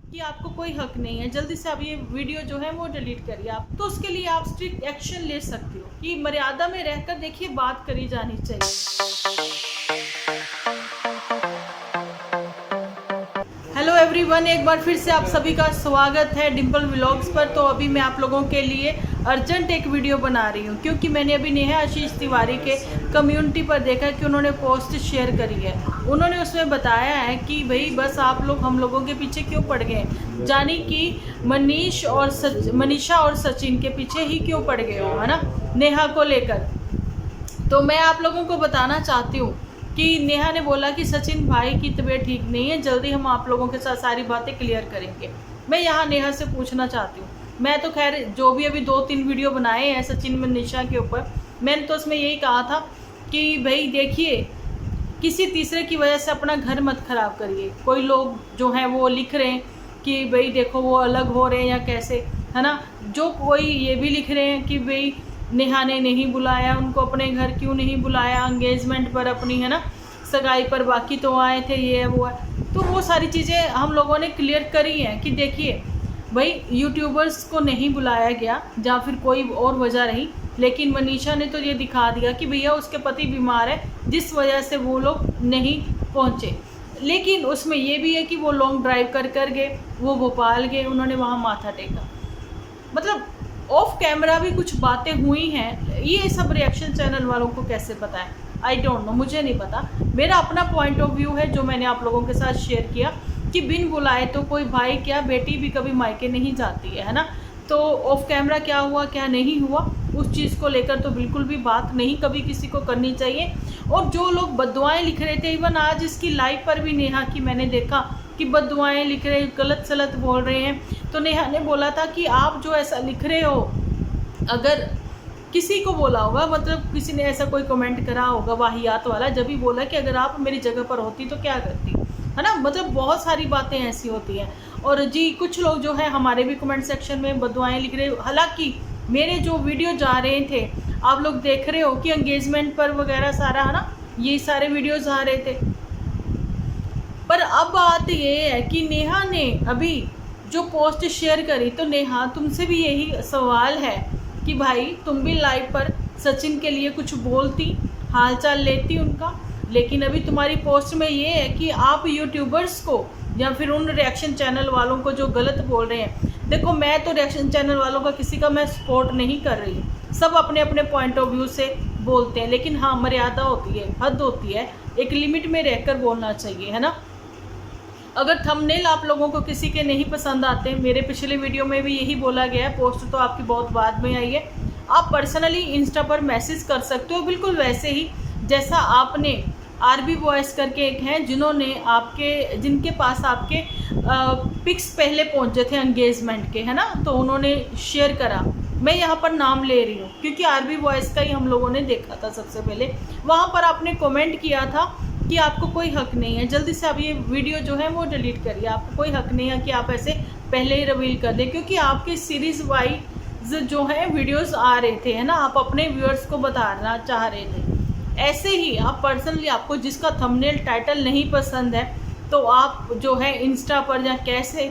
कि आपको कोई हक नहीं है, जल्दी से आप ये वीडियो जो है वो डिलीट करिए। आप तो उसके लिए आप स्ट्रिक्ट एक्शन ले सकते हो कि मर्यादा में रहकर देखिए बात करी जानी चाहिए। हेलो एवरीवन, एक बार फिर से आप सभी का स्वागत है डिम्पल व्लॉग्स पर। तो अभी मैं आप लोगों के लिए अर्जेंट एक वीडियो बना रही हूँ क्योंकि मैंने अभी नेहा आशीष तिवारी के कम्युनिटी पर देखा कि उन्होंने पोस्ट शेयर करी है। उन्होंने उसमें बताया है कि भाई बस आप लोग हम लोगों के पीछे क्यों पड़ गए, जानी कि मनीषा और सचिन के पीछे ही क्यों पड़ गए हो, है ना, नेहा को लेकर। तो मैं आप लोगों को बताना चाहती हूँ कि नेहा ने बोला कि सचिन भाई की तबीयत ठीक नहीं है, जल्दी हम आप लोगों के साथ सारी बातें क्लियर करेंगे। मैं यहाँ नेहा से पूछना चाहती हूँ, मैं तो खैर जो भी अभी 2-3 वीडियो बनाए हैं सचिन मनीषा के ऊपर, मैंने तो उसमें यही कहा था कि भाई देखिए, किसी तीसरे की वजह से अपना घर मत खराब करिए। कोई लोग जो हैं वो लिख रहे हैं कि भाई देखो वो अलग हो रहे हैं या कैसे, है ना। जो कोई ये भी लिख रहे हैं कि भाई नेहा ने नहीं बुलाया उनको अपने घर, क्यों नहीं बुलाया एंगेजमेंट पर अपनी, है ना, सगाई पर, बाकी तो आए थे, ये है वो है। तो वो सारी चीज़ें हम लोगों ने क्लियर करी हैं कि देखिए भाई यूट्यूबर्स को नहीं बुलाया गया या फिर कोई और वजह रही, लेकिन मनीषा ने तो ये दिखा दिया कि भैया उसके पति बीमार है जिस वजह से वो लोग नहीं पहुँचे। लेकिन उसमें ये भी है कि वो लॉन्ग ड्राइव कर गए, वो भोपाल गए, उन्होंने वहाँ माथा टेका। मतलब ऑफ कैमरा भी कुछ बातें हुई हैं, ये सब रिएक्शन चैनल वालों को कैसे पता है, आई डोंट नो, मुझे नहीं पता। मेरा अपना पॉइंट ऑफ व्यू है जो मैंने आप लोगों के साथ शेयर किया कि बिन बुलाए तो कोई भाई क्या बेटी भी कभी मायके नहीं जाती है ना। तो ऑफ कैमरा क्या हुआ क्या नहीं हुआ उस चीज़ को लेकर तो बिल्कुल भी बात नहीं कभी किसी को करनी चाहिए। और जो लोग बद्दुआएं लिख रहे थे, इवन आज इसकी लाइव पर भी नेहा की मैंने देखा कि बद्दुआएं लिख रहे, गलत सलत बोल रहे हैं। तो नेहा ने बोला था कि आप जो ऐसा लिख रहे हो, अगर किसी को बोला होगा, मतलब किसी ने ऐसा कोई कमेंट करा होगा वाहियात वाला, जब भी बोला कि अगर आप मेरी जगह पर होती तो क्या करती, है ना। मतलब बहुत सारी बातें ऐसी होती हैं। और जी कुछ लोग जो है हमारे भी कमेंट सेक्शन में बद्दुआएं लिख रहे। हालांकि मेरे जो वीडियो जा रहे थे, आप लोग देख रहे हो कि एंगेजमेंट पर वगैरह सारा, है ना, ये सारे वीडियोज आ रहे थे। पर अब बात ये है कि नेहा ने अभी जो पोस्ट शेयर करी, तो नेहा तुमसे भी यही सवाल है कि भाई तुम भी लाइव पर सचिन के लिए कुछ बोलती, हालचाल लेती उनका। लेकिन अभी तुम्हारी पोस्ट में ये है कि आप यूट्यूबर्स को या फिर उन रिएक्शन चैनल वालों को जो गलत बोल रहे हैं, देखो मैं तो रिएक्शन चैनल वालों का किसी का मैं सपोर्ट नहीं कर रही, सब अपने अपने पॉइंट ऑफ व्यू से बोलते हैं। लेकिन हाँ, मर्यादा होती है, हद होती है, एक लिमिट में रहकर बोलना चाहिए, है ना। अगर थंबनेल आप लोगों को किसी के नहीं पसंद आते, मेरे पिछले वीडियो में भी यही बोला गया है, पोस्ट तो आपकी बहुत बाद में आई है, आप पर्सनली इंस्टा पर मैसेज कर सकते हो, बिल्कुल वैसे ही जैसा आपने आरबी बॉयज़ करके एक हैं जिनके पास आपके पिक्स पहले पहुंचे थे एंगेजमेंट के, है ना, तो उन्होंने शेयर करा। मैं यहाँ पर नाम ले रही हूँ क्योंकि आरबी बॉयज़ का ही हम लोगों ने देखा था सबसे पहले। वहाँ पर आपने कमेंट किया था कि आपको कोई हक नहीं है, जल्दी से आप ये वीडियो जो है वो डिलीट करिए। आपको कोई हक नहीं है कि आप ऐसे पहले ही रिवील कर दें, क्योंकि आपके सीरीज़ वाइज जो है वीडियोस आ रहे थे, है ना, आप अपने व्यूअर्स को बताना चाह रहे थे। ऐसे ही आप पर्सनली, आपको जिसका थंबनेल टाइटल नहीं पसंद है तो आप जो है इंस्टा पर या कैसे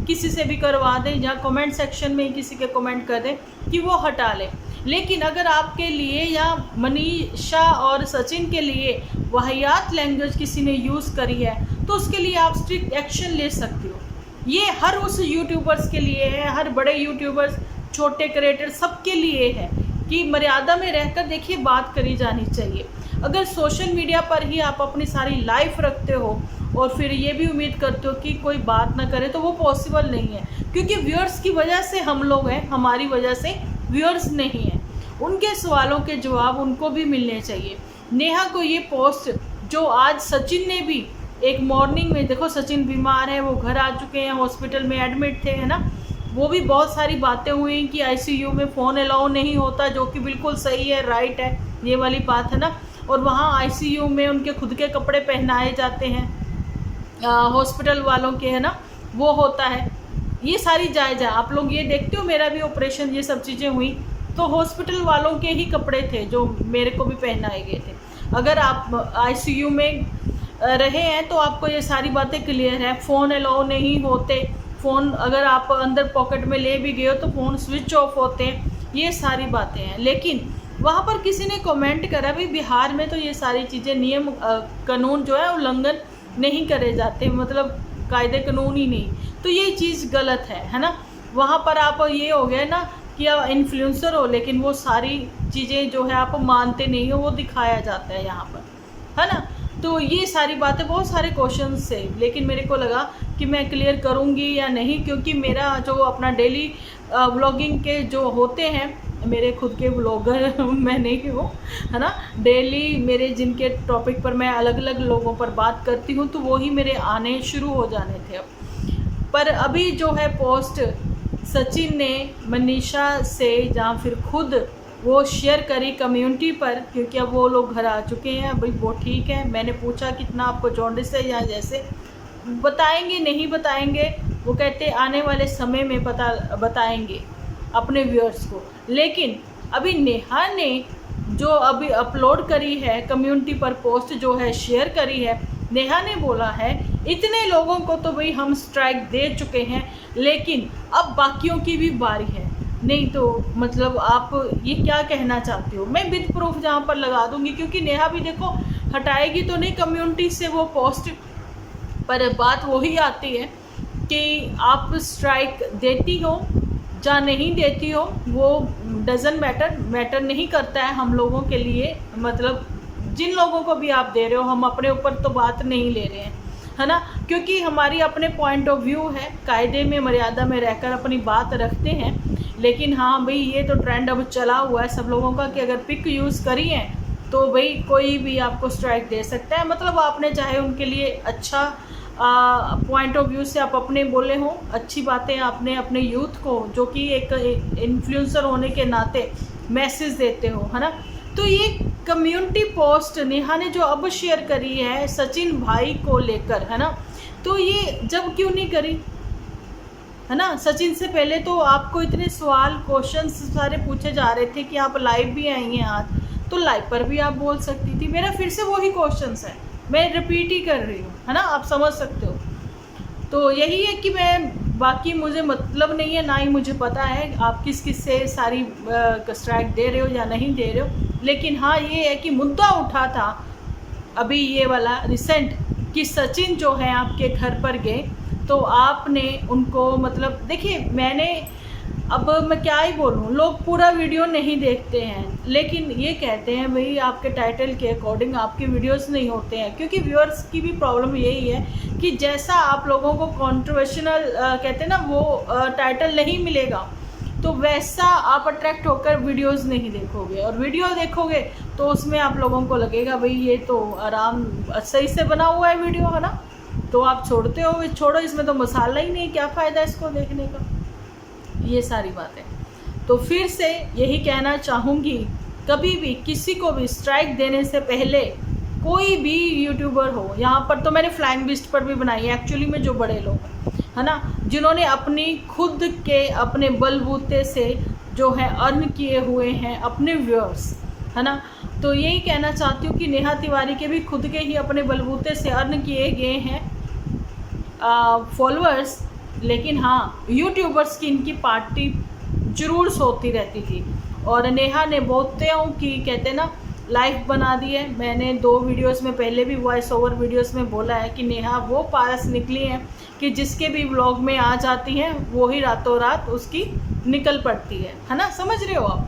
किसी से भी करवा दें, या कमेंट सेक्शन में किसी के कमेंट कर दें कि वो हटा लें। लेकिन अगर आपके लिए या मनीषा और सचिन के लिए वाहियात लैंग्वेज किसी ने यूज़ करी है तो उसके लिए आप स्ट्रिक्ट एक्शन ले सकते हो। ये हर उस यूट्यूबर्स के लिए है, हर बड़े यूट्यूबर्स, छोटे क्रिएटर, सबके लिए है कि मर्यादा में रहकर देखिए बात करी जानी चाहिए। अगर सोशल मीडिया पर ही आप अपनी सारी लाइफ रखते हो और फिर ये भी उम्मीद करते हो कि कोई बात ना करे, तो वो पॉसिबल नहीं है, क्योंकि व्यूअर्स की वजह से हम लोग हैं, हमारी वजह से व्यूअर्स नहीं हैं। उनके सवालों के जवाब उनको भी मिलने चाहिए। नेहा को ये पोस्ट जो आज सचिन ने भी एक मॉर्निंग में, देखो सचिन बीमार है, वो घर आ चुके हैं, हॉस्पिटल में एडमिट थे, है ना, वो भी बहुत सारी बातें हुई कि आईसीयू में फ़ोन अलाउ नहीं होता, जो कि बिल्कुल सही है, राइट है, ये वाली बात है ना। और वहाँ आईसीयू में उनके खुद के कपड़े पहनाए जाते हैं हॉस्पिटल वालों के, है ना, वो होता है, ये सारी जायज़ है। आप लोग ये देखते हो, मेरा भी ऑपरेशन, ये सब चीज़ें हुई तो हॉस्पिटल वालों के ही कपड़े थे जो मेरे को भी पहनाए गए थे। अगर आप आईसीयू में रहे हैं तो आपको ये सारी बातें क्लियर है। फ़ोन अलाउ नहीं होते, फ़ोन अगर आप अंदर पॉकेट में ले भी गए हो तो फ़ोन स्विच ऑफ होते हैं, ये सारी बातें हैं। लेकिन वहाँ पर किसी ने कमेंट करा भाई बिहार में तो ये सारी चीज़ें नियम कानून जो है उल्लंघन नहीं करे जाते, मतलब कायदे कानून ही नहीं, तो ये चीज़ गलत है ना। वहाँ पर आप ये हो गया ना कि आप इन्फ्लुएंसर हो लेकिन वो सारी चीज़ें जो है आप मानते नहीं हो, वो दिखाया जाता है यहाँ पर, है ना। तो ये सारी बातें, बहुत सारे क्वेश्चन से, लेकिन मेरे को लगा कि मैं क्लियर करूँगी या नहीं, क्योंकि मेरा जो अपना डेली व्लॉगिंग के जो होते हैं, मेरे खुद के व्लॉगर मैं नहीं हूँ, है ना। डेली मेरे जिनके टॉपिक पर मैं अलग अलग लोगों पर बात करती हूँ तो वो ही मेरे आने शुरू हो जाने थे अब। पर अभी जो है पोस्ट सचिन ने मनीषा से या फिर खुद वो शेयर करी कम्युनिटी पर, क्योंकि अब वो लोग घर आ चुके हैं। भाई वो ठीक है, मैंने पूछा कितना आपको जॉन्डिस है या जैसे बताएंगे नहीं बताएंगे, वो कहते आने वाले समय में बताएंगे अपने व्यूअर्स को। लेकिन अभी नेहा ने जो अभी अपलोड करी है कम्युनिटी पर पोस्ट जो है शेयर करी है, नेहा ने बोला है इतने लोगों को तो भाई हम स्ट्राइक दे चुके हैं, लेकिन अब बाकियों की भी बारी है। नहीं तो मतलब आप ये क्या कहना चाहते हो? मैं विद प्रूफ जहाँ पर लगा दूंगी, क्योंकि नेहा भी देखो हटाएगी तो नहीं कम्युनिटी से वो पोस्ट, पर बात वही आती है कि आप स्ट्राइक देती हो या नहीं देती हो, वो डजन मैटर नहीं करता है हम लोगों के लिए। मतलब जिन लोगों को भी आप दे रहे हो, हम अपने ऊपर तो बात नहीं ले रहे हैं, है ना, क्योंकि हमारी अपने पॉइंट ऑफ व्यू है, कायदे में मर्यादा में रहकर अपनी बात रखते हैं। लेकिन हाँ भाई, ये तो ट्रेंड अब चला हुआ है सब लोगों का कि अगर पिक यूज़ करी है तो भाई कोई भी आपको स्ट्राइक दे सकता है। मतलब आपने चाहे उनके लिए अच्छा पॉइंट ऑफ व्यू से आप अपने बोले हो, अच्छी बातें आपने अपने यूथ को, जो कि एक इन्फ्लुएंसर होने के नाते मैसेज देते हो, है ना। तो ये कम्युनिटी पोस्ट नेहा ने जो अब शेयर करी है सचिन भाई को लेकर, है ना, तो ये जब क्यों नहीं करी, है ना। सचिन से पहले तो आपको इतने सवाल क्वेश्चन सारे पूछे जा रहे थे कि आप लाइव भी आई हैं आज, तो लाइव पर भी आप बोल सकती थी। मेरा फिर से वही क्वेश्चंस है, मैं रिपीट ही कर रही हूँ, है ना, आप समझ सकते हो। तो यही है कि मैं, बाकी मुझे मतलब नहीं है, ना ही मुझे पता है आप किस किस से सारी स्ट्राइक दे रहे हो या नहीं दे रहे हो। लेकिन हाँ ये है कि मुद्दा उठा था अभी ये वाला रिसेंट कि सचिन जो है आपके घर पर गए, तो आपने उनको, मतलब देखिए मैंने, अब मैं क्या ही बोलूँ, लोग पूरा वीडियो नहीं देखते हैं, लेकिन ये कहते हैं भाई आपके टाइटल के अकॉर्डिंग आपके वीडियोस नहीं होते हैं, क्योंकि व्यूअर्स की भी प्रॉब्लम यही है कि जैसा आप लोगों को कंट्रोवर्शियल कहते हैं ना वो टाइटल नहीं मिलेगा, तो वैसा आप अट्रैक्ट होकर वीडियोस नहीं देखोगे, और वीडियो देखोगे तो उसमें आप लोगों को लगेगा भाई ये तो आराम सही से बना हुआ है वीडियो, है ना, तो आप छोड़ते हो, छोड़ो इसमें तो मसाला ही नहीं, क्या फ़ायदा इसको देखने का, ये सारी बातें। तो फिर से यही कहना चाहूँगी, कभी भी किसी को भी स्ट्राइक देने से पहले, कोई भी यूट्यूबर हो, यहाँ पर तो मैंने फ्लाइंग लिस्ट पर भी बनाई है एक्चुअली में, जो बड़े लोग है ना, जिन्होंने अपनी खुद के अपने बलबूते से जो है अर्न किए हुए हैं अपने व्यूअर्स, है ना। तो यही कहना चाहती हूँ कि नेहा तिवारी के भी खुद के ही अपने बलबूते से अर्न किए गए हैं फॉलोअर्स, लेकिन हाँ यूट्यूबर्स की इनकी पार्टी जरूर सोती रहती थी। और नेहा ने बहुतों की कहते ना लाइफ बना दी है। मैंने 2 वीडियोस में पहले भी वॉइस ओवर वीडियोस में बोला है कि नेहा वो पारस निकली हैं कि जिसके भी व्लॉग में आ जाती हैं वो ही रातों रात उसकी निकल पड़ती है ना, समझ रहे हो आप।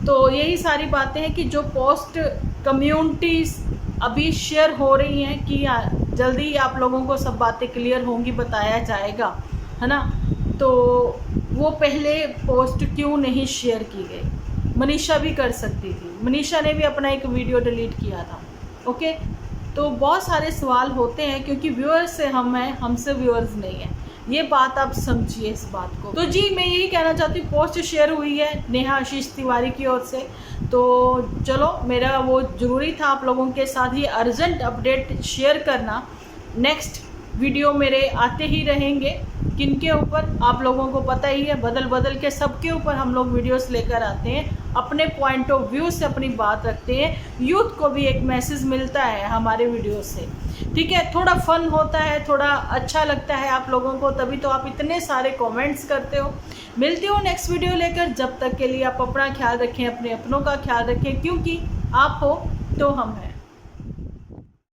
तो यही सारी बातें हैं कि जो पोस्ट कम्युनिटीज़ अभी शेयर हो रही हैं कि जल्दी आप लोगों को सब बातें क्लियर होंगी, बताया जाएगा, है ना। तो वो पहले पोस्ट क्यों नहीं शेयर की गई, मनीषा भी कर सकती थी, मनीषा ने भी अपना एक वीडियो डिलीट किया था, ओके। तो बहुत सारे सवाल होते हैं क्योंकि व्यूअर्स से हम हैं, हमसे व्यूअर्स नहीं हैं, ये बात आप समझिए इस बात को। तो जी मैं यही कहना चाहती हूँ, पोस्ट शेयर हुई है नेहा आशीष तिवारी की ओर से, तो चलो मेरा वो ज़रूरी था आप लोगों के साथ ये अर्जेंट अपडेट शेयर करना। नेक्स्ट वीडियो मेरे आते ही रहेंगे, किनके ऊपर आप लोगों को पता ही है, बदल बदल के सबके ऊपर हम लोग वीडियोस लेकर आते हैं, अपने पॉइंट ऑफ व्यू से अपनी बात रखते हैं, यूथ को भी एक मैसेज मिलता है हमारे वीडियो से ठीक है, थोड़ा फन होता है, थोड़ा अच्छा लगता है आप लोगों को, तभी तो आप इतने सारे कमेंट्स करते हो। मिलती हूँ नेक्स्ट वीडियो लेकर, जब तक के लिए आप अपना ख्याल रखें, अपने अपनों का ख्याल रखें, क्योंकि आप हो तो हम हैं।